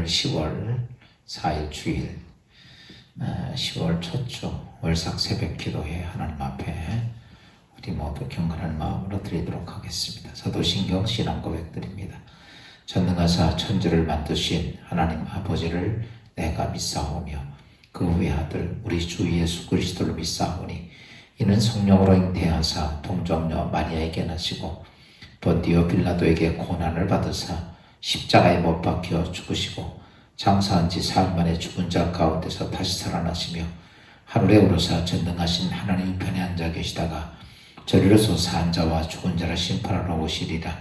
오늘 10월 4일 주일 10월 첫 주 월삭 새벽 기도회 하나님 앞에 우리 모두 경건한 마음으로 드리도록 하겠습니다. 사도신경 신앙 고백드립니다. 전능하사 천지를 만드신 하나님 아버지를 내가 믿사오며 그 외아들 우리 주 예수 그리스도를 믿사오니 이는 성령으로 잉태하사 동정녀 마리아에게 나시고 본디오 빌라도에게 고난을 받으사 십자가에 못 박혀 죽으시고 장사한 지 사흘 만에 죽은 자 가운데서 다시 살아나시며 하늘에 오르사 전능하신 하나님 편에 앉아 계시다가 저리로서 산 자와 죽은 자를 심판하러 오시리라.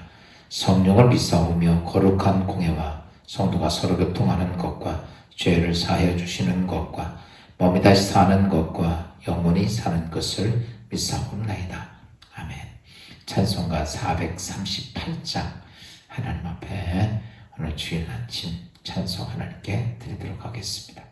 성령을 믿사오며 거룩한 공예와 성도가 서로 교통하는 것과 죄를 사하여 주시는 것과 몸이 다시 사는 것과 영원히 사는 것을 믿사옵나이다. 아멘. 찬송가 438장 하나님 앞에 오늘 주일 아침 찬송 하나님께 드리도록 하겠습니다.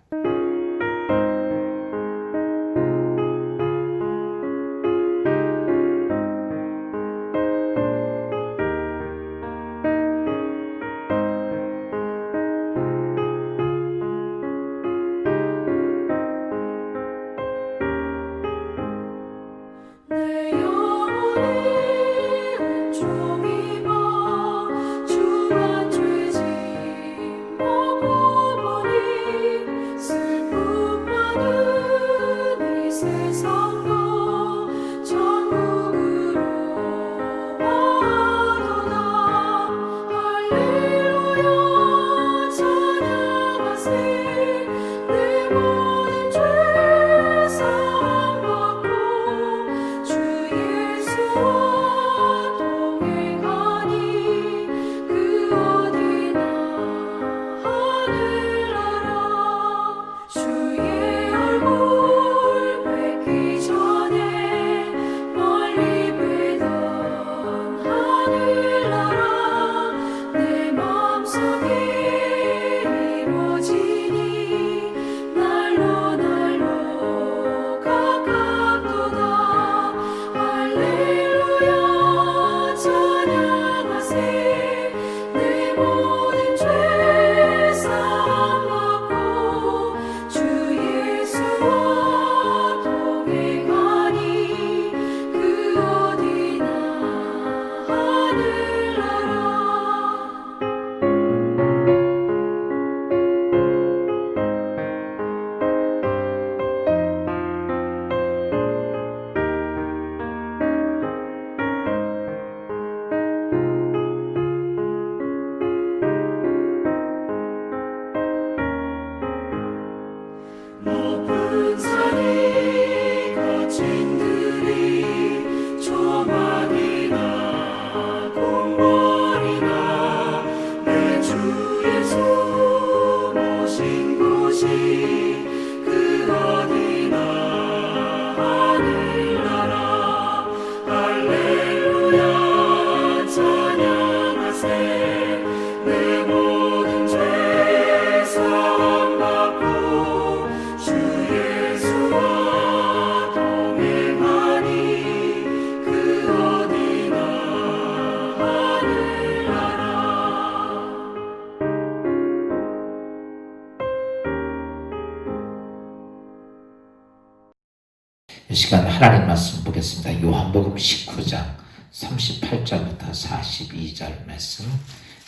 이 시간 하나님 말씀 보겠습니다. 요한복음 19장 38절부터 42절 말씀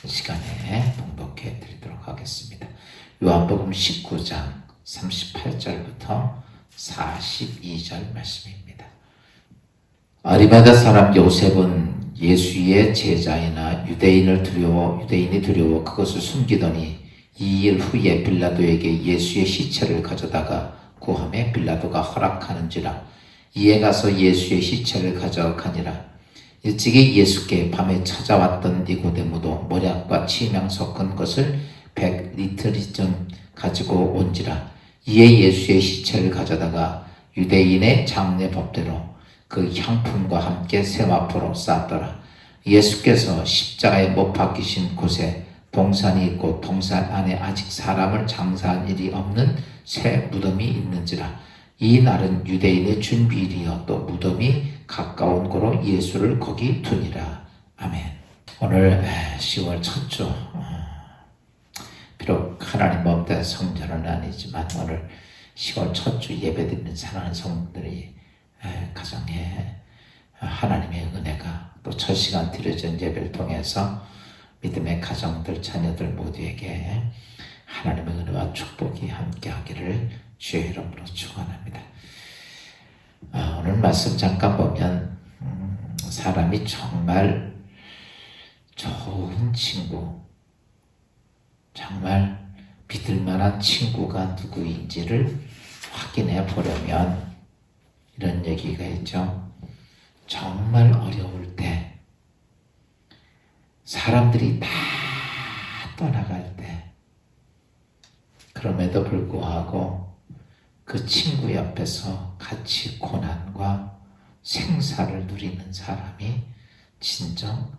이 시간에 봉독해 드리도록 하겠습니다. 요한복음 19장 38절부터 42절 말씀입니다. 아리마다 사람 요셉은 예수의 제자이나 유대인이 두려워 그것을 숨기더니 2일 후에 빌라도에게 예수의 시체를 가져다가 구함에 빌라도가 허락하는지라 이에 가서 예수의 시체를 가져가니라. 일찍이 예수께 밤에 찾아왔던 니고데모도 모략과 침향 섞은 것을 100리터리쯤 가지고 온지라. 이에 예수의 시체를 가져다가 유대인의 장례 법대로 그 향품과 함께 샘 앞으로 쌌더라. 예수께서 십자가에 못 박히신 곳에 동산이 있고 동산 안에 아직 사람을 장사한 일이 없는 새 무덤이 있는지라. 이 날은 유대인의 준비일이여 또 무덤이 가까운 고로 예수를 거기 두니라. 아멘. 오늘 10월 첫 주 비록 하나님 법대 성전은 아니지만 오늘 10월 첫 주 예배드리는 사랑하는 성도들이 가정에 하나님의 은혜가 또 첫 시간 드려진 예배를 통해서 믿음의 가정들, 자녀들 모두에게 하나님의 은혜와 축복이 함께하기를 주의 이름으로 축원합니다. 오늘 말씀 잠깐 보면 사람이 정말 좋은 친구, 정말 믿을 만한 친구가 누구인지를 확인해 보려면 이런 얘기가 있죠. 정말 어려울 때, 사람들이 다 떠나갈 때, 그럼에도 불구하고 그 친구 옆에서 같이 고난과 생사를 누리는 사람이 진정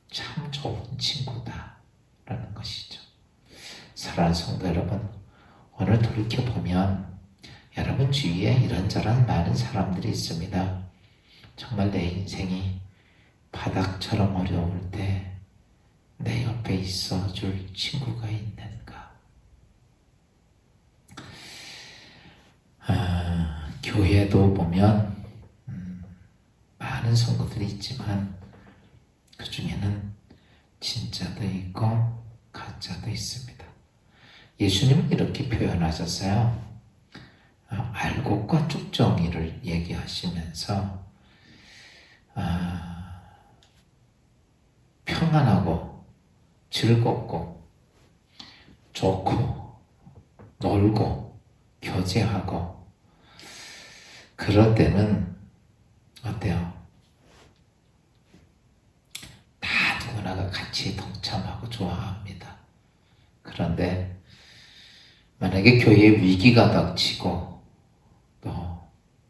참 좋은 친구다라는 것이죠. 사랑하는 성도 여러분, 오늘 돌이켜보면 여러분 주위에 이런저런 많은 사람들이 있습니다. 정말 내 인생이 바닥처럼 어려울 때 내 옆에 있어줄 친구가 있는가? 교회도 보면 많은 성도들이 있지만 그 중에는 진짜도 있고 가짜도 있습니다. 예수님은 이렇게 표현하셨어요. 알곡과 쭉정이를 얘기하시면서 평안하고 즐겁고 좋고 놀고 교제하고 그럴 때는 어때요? 다 누구나가 같이 동참하고 좋아합니다. 그런데 만약에 교회에 위기가 닥치고 또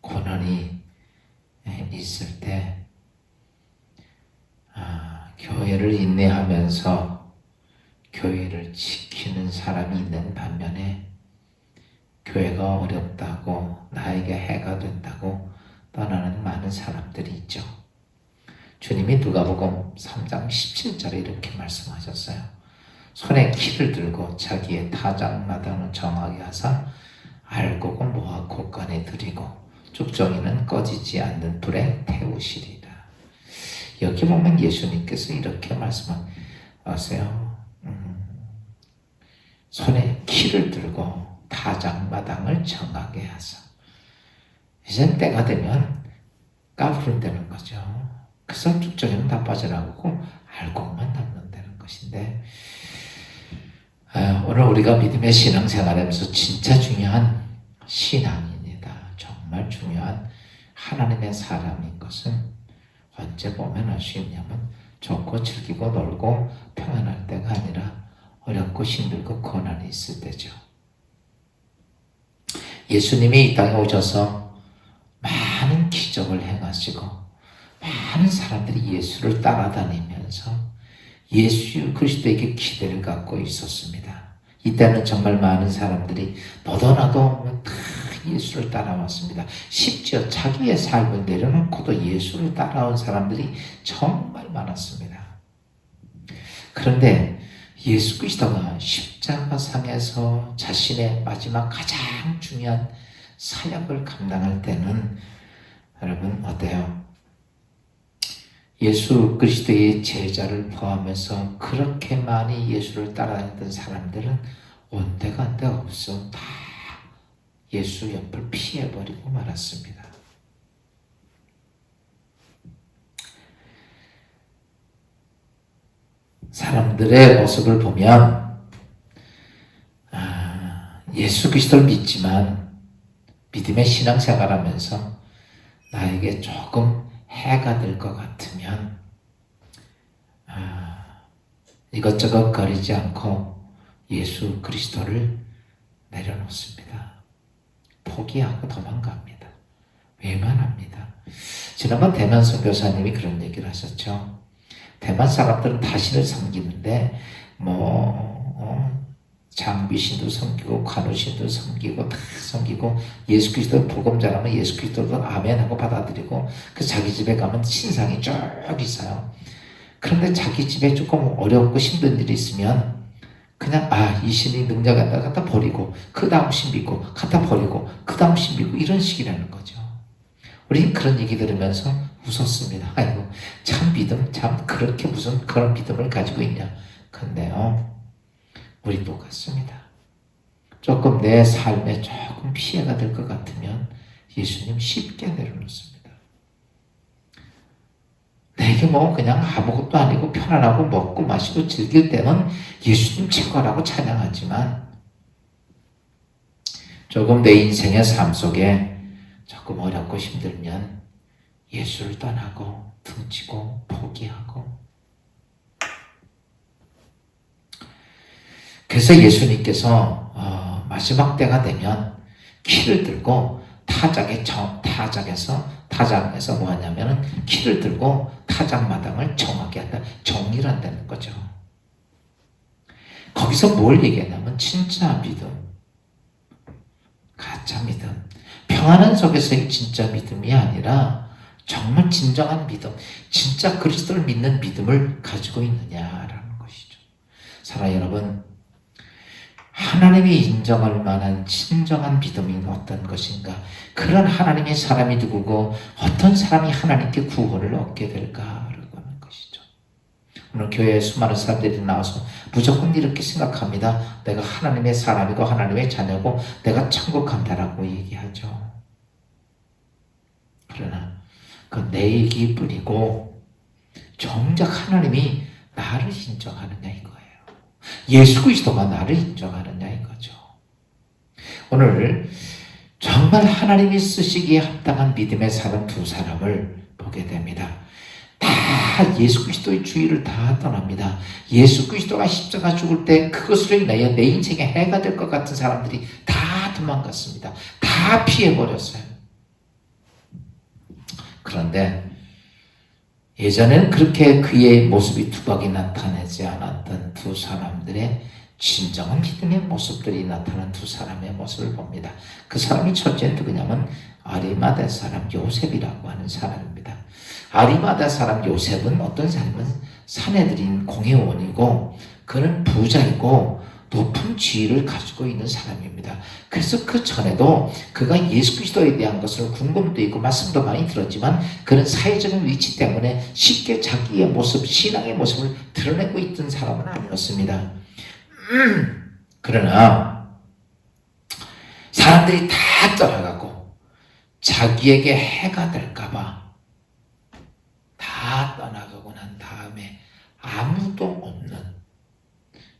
고난이 있을 때 교회를 인내하면서 교회를 지키는 사람이 있는 반면에 교회가 어렵다고 나에게 해가 된다고 떠나는 많은 사람들이 있죠. 주님이 누가복음 3장 17절에 이렇게 말씀하셨어요. 손에 키를 들고 자기의 타작마당을 정하게 하사 알곡은 모아 곳간에 들이고 쭉정이는 꺼지지 않는 불에 태우시리라. 여기 보면 예수님께서 이렇게 말씀하세요. 손에 키를 들고 타작마당을 정하게 하사. 이젠 때가 되면 까부른다는 거죠. 그래서 쭉정이는 다 빠져나가고 알곡만 남는다는 것인데 오늘 우리가 믿음의 신앙생활하면서 진짜 중요한 신앙입니다. 정말 중요한 하나님의 사람인 것은 언제 보면 알 수 있냐면 좋고 즐기고 놀고 평안할 때가 아니라 어렵고 힘들고 고난이 있을 때죠. 예수님이 이 땅에 오셔서 많은 기적을 행하시고 많은 사람들이 예수를 따라다니면서 예수 그리스도에게 기대를 갖고 있었습니다. 이때는 정말 많은 사람들이 너도 나도 다 예수를 따라왔습니다. 심지어 자기의 삶을 내려놓고도 예수를 따라온 사람들이 정말 많았습니다. 그런데 예수 그리스도가 십자가상에서 자신의 마지막 가장 중요한 사역을 감당할 때는 여러분 어때요? 예수 그리스도의 제자를 포함해서 그렇게 많이 예수를 따라다녔던 사람들은 온데간데 없어 다 예수 옆을 피해버리고 말았습니다. 사람들의 모습을 보면 예수 그리스도를 믿지만 믿음의 신앙생활하면서 나에게 조금 해가 될 것 같으면 이것저것 거리지 않고 예수 그리스도를 내려놓습니다. 포기하고 도망갑니다. 외면합니다. 지난번 대만 선교사님이 그런 얘기를 하셨죠. 대만 사람들은 다신을 섬기는데 장비신도 섬기고 관우신도 섬기고 다 섬기고 예수 그리스도 복음 전하면 예수 그리스도도 아멘하고 받아들이고 그 자기 집에 가면 신상이 쭉 있어요. 그런데 자기 집에 조금 어렵고 힘든 일이 있으면 그냥 이 신이 능력한다 갖다 버리고 그 다음 신 믿고 갖다 버리고 그 다음 신 믿고 이런 식이라는 거죠. 우리는 그런 얘기 들으면서 웃었습니다. 아이고 참 믿음 참 그렇게 무슨 그런 믿음을 가지고 있냐. 근데요 우리 똑같습니다. 조금 내 삶에 조금 피해가 될 것 같으면 예수님 쉽게 내려놓습니다. 내게 뭐 그냥 아무것도 아니고 편안하고 먹고 마시고 즐길 때는 예수님 최고라고 찬양하지만 조금 내 인생의 삶 속에 조금 어렵고 힘들면 예수를 떠나고 등지고 포기하고 그래서 예수님께서 마지막 때가 되면 키를 들고 타작에서 뭐 하냐면은 키를 들고 타작마당을 정하게 한다. 정리를 한다는 거죠. 거기서 뭘 얘기하냐면 진짜 믿음, 가짜 믿음, 평안한 속에서의 진짜 믿음이 아니라 정말 진정한 믿음, 진짜 그리스도를 믿는 믿음을 가지고 있느냐라는 것이죠. 사랑하는 여러분, 하나님이 인정할 만한 진정한 믿음이 어떤 것인가? 그런 하나님의 사람이 누구고 어떤 사람이 하나님께 구원을 얻게 될까라고 하는 것이죠. 오늘 교회에 수많은 사람들이 나와서 무조건 이렇게 생각합니다. 내가 하나님의 사람이고 하나님의 자녀고 내가 천국 간다라고 얘기하죠. 그러나 그 내 얘기일 뿐이고 정작 하나님이 나를 인정하느냐 이거예요. 예수 그리스도가 나를 인정하느냐 이거죠. 오늘 정말 하나님이 쓰시기에 합당한 믿음의 사람 두 사람을 보게 됩니다. 다 예수 그리스도의 주의를 다 떠납니다. 예수 그리스도가 십자가 죽을 때 그것으로 인하여 내 인생에 해가 될 것 같은 사람들이 다 도망갔습니다. 다 피해버렸어요. 그런데 예전에는 그렇게 그의 모습이 두각이 나타나지 않았던 두 사람들의 진정한 믿음의 모습들이 나타난 두 사람의 모습을 봅니다. 그 사람이 첫째는 누구냐면 아리마다 사람 요셉이라고 하는 사람입니다. 아리마다 사람 요셉은 어떤 사람은 사내들인 공회원이고 그는 부자이고 높은 지위를 가지고 있는 사람입니다. 그래서 그 전에도 그가 예수 그리스도에 대한 것을 궁금도 있고 말씀도 많이 들었지만 그는 사회적인 위치 때문에 쉽게 자기의 모습, 신앙의 모습을 드러내고 있던 사람은 아니었습니다. 그러나 사람들이 다 떠나가고 자기에게 해가 될까봐 다 떠나가고 난 다음에 아무도 없는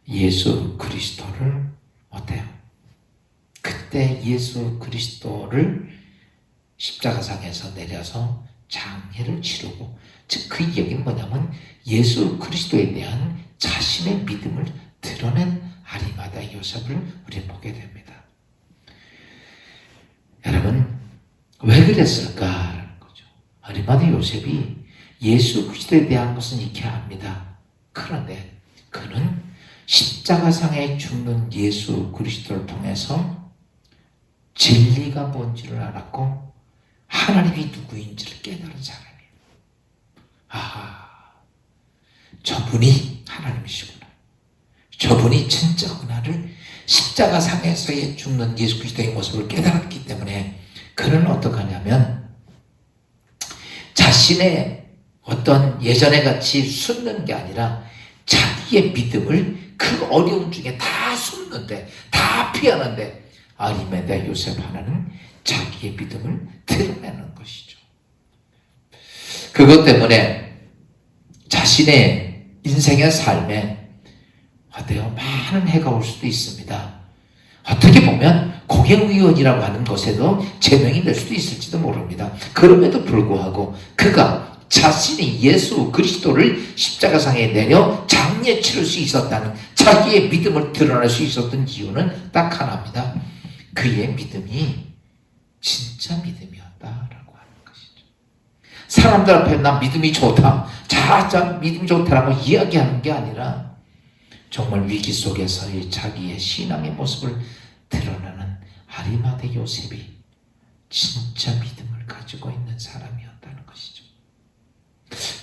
예수 그리스도를 어때요? 그때 예수 그리스도를 십자가상에서 내려서 장례를 치르고 즉 그 얘기는 뭐냐면 예수 그리스도에 대한 자신의 믿음을 드러낸 아리마다 요셉을 우리 보게 됩니다. 여러분 왜 그랬을까라는 거죠. 아리마다 요셉이 예수 그리스도에 대한 것은 익히 압니다. 그런데 그는 십자가상에 죽는 예수 그리스도를 통해서 진리가 뭔지를 알았고 하나님이 누구인지를 깨달은 사람이에요. 저분이 하나님이시구나. 저분이 진짜구나를 십자가상에서의 죽는 예수 그리스도의 모습을 깨달았기 때문에 그는 어떻게 하냐면 자신의 어떤 예전에 같이 숨는 게 아니라 자기의 믿음을 그 어려움 중에 다 숨는데 다 피하는데 아리마다 요셉 하나는 자기의 믿음을 드러내는 것이죠. 그것 때문에 자신의 인생의 삶에 어때요? 많은 해가 올 수도 있습니다. 어떻게 보면 공회의원이라고 하는 것에도 제명이 될 수도 있을지도 모릅니다. 그럼에도 불구하고 그가 자신이 예수 그리스도를 십자가상에 내려 장례 치를 수 있었다는 자기의 믿음을 드러낼 수 있었던 이유는 딱 하나입니다. 그의 믿음이 진짜 믿음이었다라고 하는 것이죠. 사람들 앞에 나 믿음이 좋다, 자 믿음이 좋다라고 이야기하는 게 아니라 정말 위기 속에서의 자기의 신앙의 모습을 드러내는 아리마다 요셉이 진짜 믿음을 가지고 있는 사람이었다는 것이죠.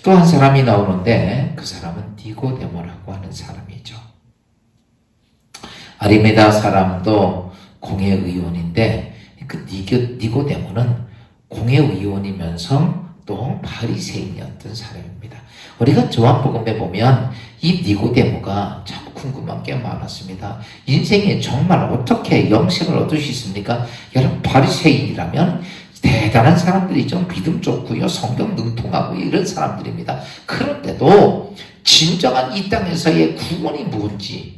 또 한 사람이 나오는데 그 사람은 니고데모라고 하는 사람이죠. 아리메다 사람도 공회의원인데 그 니고데모는 공회의원이면서 또 바리새인이었던 사람입니다. 우리가 요한복음에 보면 이 니고데모가 참 궁금한 게 많았습니다. 인생에 정말 어떻게 영생을 얻을 수 있습니까? 여러분, 바리새인이라면 대단한 사람들이죠. 믿음 좋고요, 성경 능통하고 이런 사람들입니다. 그런데도 진정한 이 땅에서의 구원이 뭔지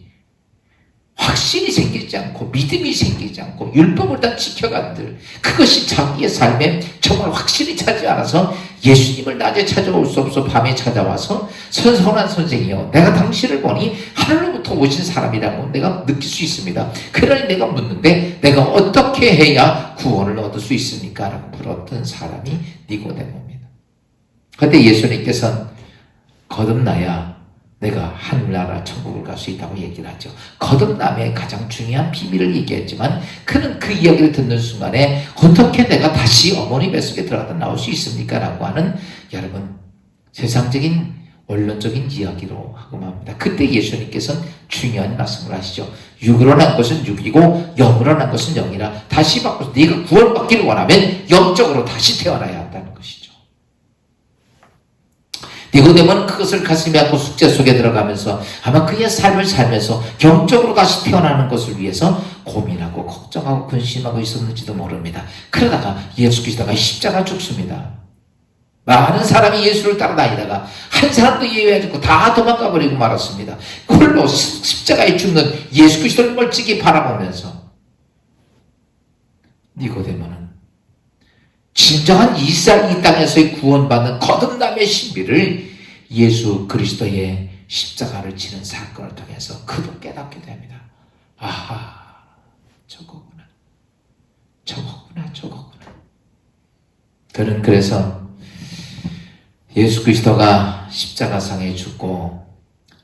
확신이 생기지 않고 믿음이 생기지 않고 율법을 다 지켜간들, 그것이 자기의 삶에 정말 확신이 차지 않아서 예수님을 낮에 찾아올 수 없어 밤에 찾아와서 선선한 선생이여, 내가 당신을 보니 하늘로부터 오신 사람이라고 내가 느낄 수 있습니다. 그러니 내가 묻는데 내가 어떻게 해야 구원을 얻을 수 있습니까? 라고 물었던 사람이 니고데모입니다. 그때 예수님께서는 거듭나야 내가 하늘나라 천국을 갈 수 있다고 얘기를 하죠. 거듭남의 가장 중요한 비밀을 얘기했지만 그는 그 이야기를 듣는 순간에 어떻게 내가 다시 어머니 뱃속에 들어가다 나올 수 있습니까? 라고 하는, 여러분, 세상적인 원론적인 이야기로 하고 맙니다. 그때 예수님께서는 중요한 말씀을 하시죠. 육으로 난 것은 육이고 영으로 난 것은 영이라. 다시 바꿔서 네가 구원받기를 원하면 영적으로 다시 태어나야 한다는 것이죠. 니고데모는 그것을 가슴에 안고 숙제 속에 들어가면서 아마 그의 삶을 살면서 영적으로 다시 태어나는 것을 위해서 고민하고 걱정하고 근심하고 있었는지도 모릅니다. 그러다가 예수 그리스도가 십자가 죽습니다. 많은 사람이 예수를 따라다니다가 한 사람도 예외하지 않고 다 도망가 버리고 말았습니다. 홀로 십자가에 죽는 예수 그리스도를 멀찍이 바라보면서 니고데모는 진정한 이 땅에서의 구원받는 거듭남의 신비를 예수 그리스도의 십자가를 지는 사건을 통해서 그도 깨닫게 됩니다. 아하, 저거구나. 그는 그래서 예수 그리스도가 십자가상에 죽고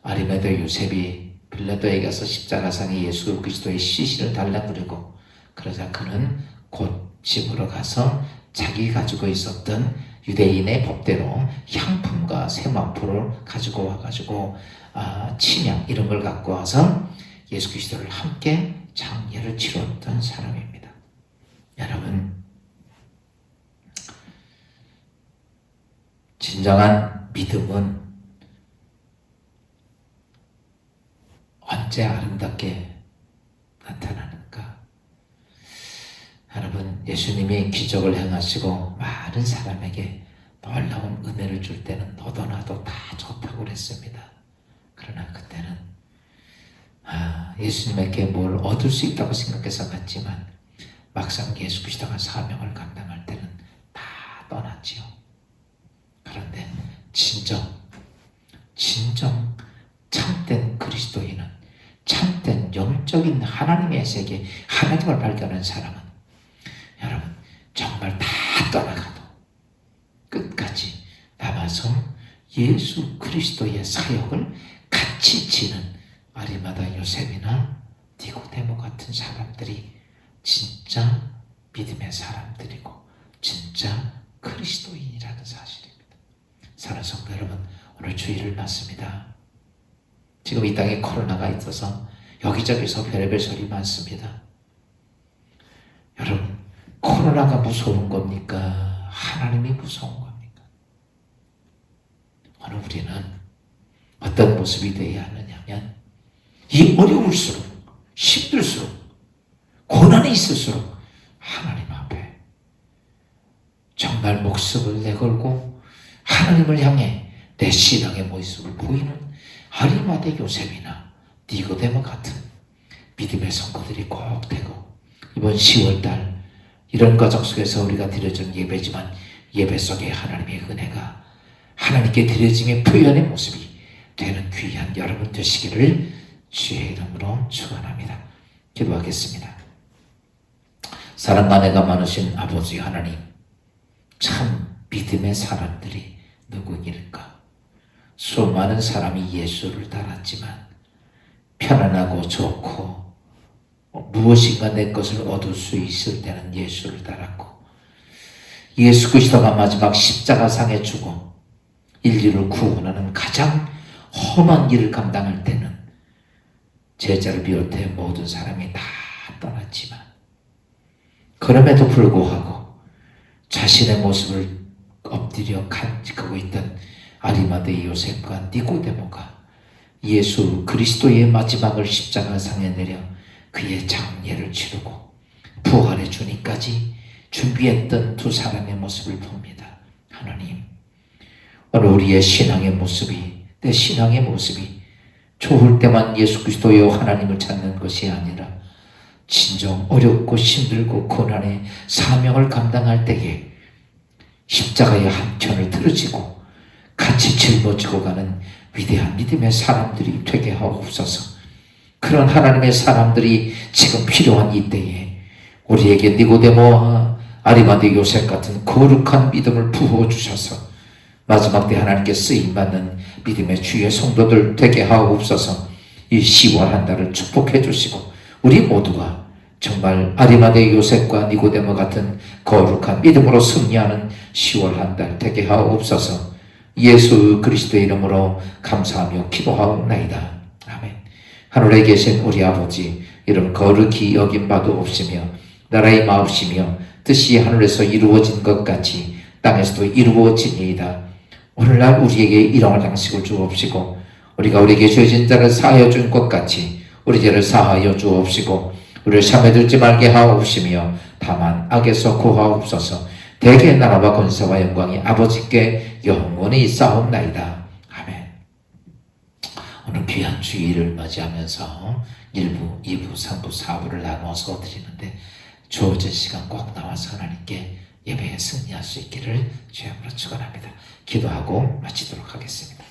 아리마다 요셉이 빌라도에게 가서 십자가상에 예수 그리스도의 시신을 달라부르고, 그러자 그는 곧 집으로 가서 자기 가지고 있었던 유대인의 법대로 향품과 세마포를 가지고 와가지고 침향 이런 걸 갖고 와서 예수 그리스도를 함께 장례를 치렀던 사람입니다. 여러분, 진정한 믿음은 언제 아름답게 나타나는가? 여러분, 예수님이 기적을 행하시고 많은 사람에게 놀라운 은혜를 줄 때는 너도 나도 다 좋다고 그랬습니다. 그러나 그때는 예수님에게 뭘 얻을 수 있다고 생각해서 갔지만 막상 예수 그리스도가 사명을 감당할 때는 다 떠났지요. 그런데 진정 참된 그리스도인은, 참된 영적인 하나님의 세계, 하나님을 발견한 사람은 여러분 정말 다 떠나가도 끝까지 남아서 예수 그리스도의 사역을 같이 지는 아리마다 요셉이나 니고데모 같은 사람들이 진짜 믿음의 사람들이고 진짜 그리스도인이라는 사실입니다. 사랑하는 성도 여러분, 오늘 주일을 맞습니다. 지금 이 땅에 코로나가 있어서 여기저기서 별의별 소리 많습니다. 여러분, 코로나가 무서운 겁니까? 하나님이 무서운 겁니까? 오늘 우리는 어떤 모습이 되어야 하느냐면, 이 어려울수록, 힘들수록, 고난이 있을수록 하나님 앞에 정말 목숨을 내걸고 하나님을 향해 내 신앙의 모습을 보이는 아리마대 요셉이나 니고데모 같은 믿음의 성도들이 꼭 되고, 이번 10월달 이런 과정 속에서 우리가 드려준 예배지만 예배 속에 하나님의 은혜가 하나님께 드려짐의 표현의 모습이 되는 귀한 여러분 되시기를 주의 이름으로 축원합니다. 기도하겠습니다. 사랑과 은혜가 많으신 아버지 하나님, 참 믿음의 사람들이 누구일까? 수많은 사람이 예수를 따랐지만 편안하고 좋고 무엇인가 내 것을 얻을 수 있을 때는 예수를 따랐고, 예수 그리스도가 마지막 십자가상에 죽어 인류를 구원하는 가장 험한 일을 감당할 때는 제자를 비롯해 모든 사람이 다 떠났지만 그럼에도 불구하고 자신의 모습을 엎드려 간직하고 있던 아리마대 요셉과 니고데모가 예수 그리스도의 마지막을 십자가상에 내려 그의 장례를 치르고 부활의 주님까지 준비했던 두 사람의 모습을 봅니다. 하나님, 오늘 우리의 신앙의 모습이, 내 신앙의 모습이 좋을 때만 예수 그리스도여 하나님을 찾는 것이 아니라 진정 어렵고 힘들고 고난의 사명을 감당할 때에 십자가의 한편을 틀어지고 같이 짊어지고 가는 위대한 믿음의 사람들이 되게 하옵소서. 그런 하나님의 사람들이 지금 필요한 이때에 우리에게 니고데모와 아리마대 요셉 같은 거룩한 믿음을 부어주셔서 마지막 때 하나님께 쓰임받는 믿음의 주의 성도들 되게 하옵소서. 이 10월 한 달을 축복해 주시고 우리 모두가 정말 아리마대 요셉과 니고데모 같은 거룩한 믿음으로 승리하는 10월 한 달 되게 하옵소서. 예수 그리스도의 이름으로 감사하며 기도하옵나이다. 아멘. 하늘에 계신 우리 아버지, 이런 거룩히 여긴 바도 없으며 나라의 마옵시며 뜻이 하늘에서 이루어진 것 같이 땅에서도 이루어지니이다. 오늘날 우리에게 일용할 양식을 주옵시고 우리가 우리에게 죄진 자를 사하여 준 것 같이 우리 죄를 사하여 주옵시고 우리를 시험에 들지 말게 하옵시며 다만 악에서 구하옵소서. 대개 나라와 권세와 영광이 아버지께 영원히 있사옵나이다. 아멘. 오늘 귀한 주일을 맞이하면서 1부, 2부, 3부, 4부를 나누어서 드리는데 주어진 시간 꼭 나와서 하나님께 예배에 승리할 수 있기를 주님으로 축원합니다. 기도하고 마치도록 하겠습니다.